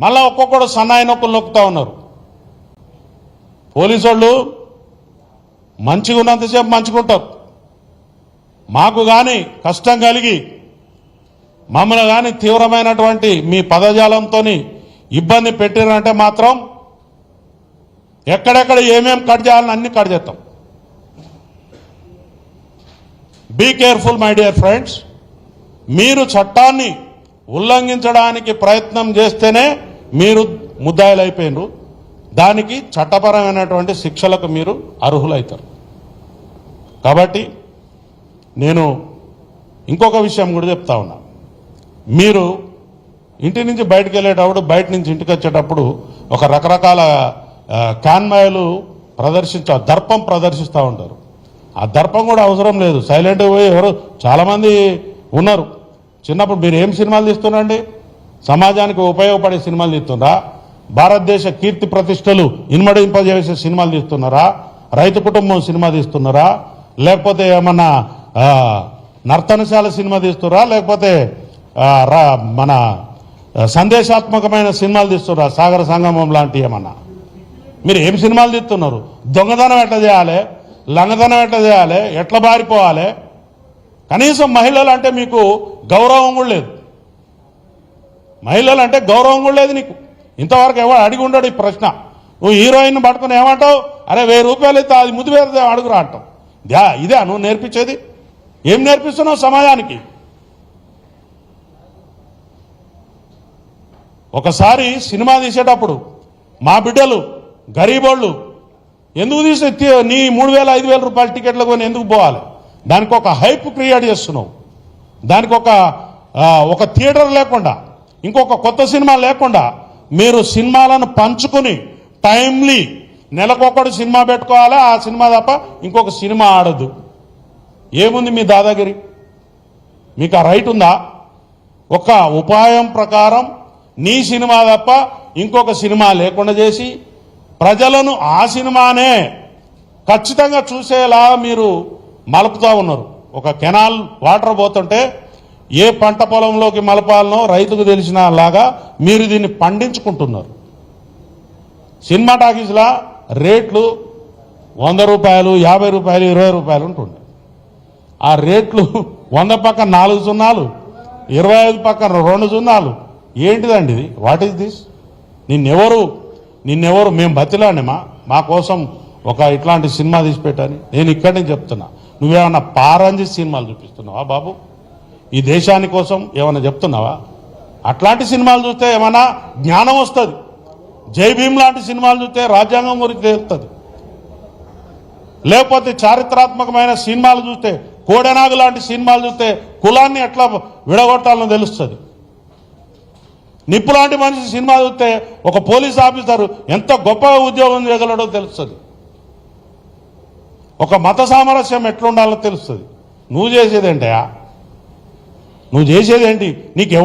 మళ్ళా ఒక్కొక్కడు సన్నాయి నొక్కులు నొక్కుతా ఉన్నారు. పోలీసు వాళ్ళు మంచిగా ఉన్నంతసేపు మంచుకుంటారు. మాకు కానీ కష్టం కలిగి మమ్మల్ని కానీ తీవ్రమైనటువంటి మీ పదజాలంతో ఇబ్బంది పెట్టిరంటే మాత్రం ఎక్కడెక్కడ ఏమేం కట్ చేయాలని అన్ని కట్ చేస్తాం. Be careful my dear friends. మీరు చట్టాన్ని ఉల్లంఘించడానికి ప్రయత్నం చేస్తేనే మీరు ముద్దాయిలు అయిపోయినారు. దానికి చట్టపరమైనటువంటి శిక్షలకు మీరు అర్హులవుతారు. కాబట్టి నేను ఇంకొక విషయం కూడా చెప్తా ఉన్నా. మీరు ఇంటి నుంచి బయటకు వెళ్ళేటప్పుడు, బయట నుంచి ఇంటికి వచ్చేటప్పుడు ఒక రకరకాల కాన్వాయ్లు దర్పం ప్రదర్శిస్తూ ఉంటారు. ఆ దర్పం కూడా అవసరం లేదు. సైలెంట్గా పోయి ఎవరు చాలామంది ఉన్నారు. చిన్నప్పుడు మీరు ఏం సినిమాలు తీస్తున్నారండి? సమాజానికి ఉపయోగపడే సినిమాలు తీస్తున్నారా? భారతదేశ కీర్తి ప్రతిష్టలు ఇన్మడింపజేసే సినిమాలు తీస్తున్నారా? రైతు కుటుంబం సినిమా తీస్తున్నారా? లేకపోతే ఏమన్నా నర్తనశాల సినిమా తీస్తున్నారా? లేకపోతే మన సందేశాత్మకమైన సినిమాలు తీస్తున్నారా? సాగర సంగమం లాంటి ఏమన్నా? మీరు ఏం సినిమాలు తీస్తున్నారు? దొంగతనం ఎట్లా చేయాలి, లంగతనం ఎట్లా చేయాలి, ఎట్లా బారిపోవాలి? కనీసం మహిళలు అంటే మీకు గౌరవం కూడా లేదు. మహిళలు అంటే గౌరవం కూడా లేదు నీకు. ఇంతవరకు ఎవరు అడిగి ఉండడు ఈ ప్రశ్న. నువ్వు హీరోయిన్ పట్టుకుని ఏమంటావు? అరే 1000 రూపాయలు ఇస్తే అది ముద్దు వేరే అడుగురా అంటావు. ఇదే నువ్వు నేర్పించేది? ఏం నేర్పిస్తున్నావు సమాజానికి? ఒకసారి సినిమా తీసేటప్పుడు మా బిడ్డలు గరీబోళ్ళు ఎందుకు తీసే నీ 3000 5000 రూపాయల టికెట్లు కొని ఎందుకు పోవాలి? దానికి ఒక హైప్ క్రియేట్ చేస్తున్నావు. దానికి ఒక థియేటర్ లేకుండా, ఇంకొక కొత్త సినిమా లేకుండా మీరు సినిమాలను పంచుకుని టైమ్లీ నెలకొకడు సినిమా పెట్టుకోవాలి. ఆ సినిమా తప్ప ఇంకొక సినిమా ఆడదు. ఏముంది మీ దాదాగిరి? మీకు ఆ రైట్ ఉందా? ఒక ఉపాయం ప్రకారం నీ సినిమా తప్ప ఇంకొక సినిమా లేకుండా చేసి ప్రజలను ఆ సినిమానే ఖచ్చితంగా చూసేలా మీరు మలుపుతా ఉన్నారు. ఒక కెనాల్ వాటర్ పోతుంటే ఏ పంట పొలంలోకి మలపాలనో రైతుకు తెలిసిన లాగా మీరు దీన్ని పండించుకుంటున్నారు. సినిమా టాకీస్లా రేట్లు 100 రూపాయలు, 50 రూపాయలు, 20 రూపాయలు ఉంటుండే. ఆ రేట్లు 100 పక్కన 4 సున్నాలు, 25 పక్కన 2 సున్నాలు. ఏంటిదండి ఇది? What is this? నిన్నెవరు మేము బతిలానేమా మా కోసం ఒక ఇట్లాంటి సినిమా తీసిపెట్టని? నేను ఇక్కడి నుంచి చెప్తున్నా. నువ్వేమన్నా పారంజి సినిమాలు చూపిస్తున్నావా బాబు? ఈ దేశాని కోసం ఏమన్నా చెప్తున్నావా? అట్లాంటి సినిమాలు చూస్తే ఏమన్నా జ్ఞానం వస్తుంది. జై భీమ్ లాంటి సినిమాలు చూస్తే రాజ్యాంగం గురించి తెలుస్తుంది. లేకపోతే చారిత్రాత్మకమైన సినిమాలు చూస్తే, కోడెనాగు లాంటి సినిమాలు చూస్తే కులాన్ని ఎట్లా విడగొట్టాలని తెలుస్తుంది. నిప్పు లాంటి మనిషి సినిమా చూస్తే ఒక పోలీస్ ఆఫీసర్ ఎంత గొప్పగా ఉద్యోగం చేయగలడో తెలుస్తుంది. ఒక మత సామరస్యం ఎట్లుండాలో తెలుస్తుంది. నువ్వు చేసేదేంటయా? నువ్వు చేసేదేంటి? నీకు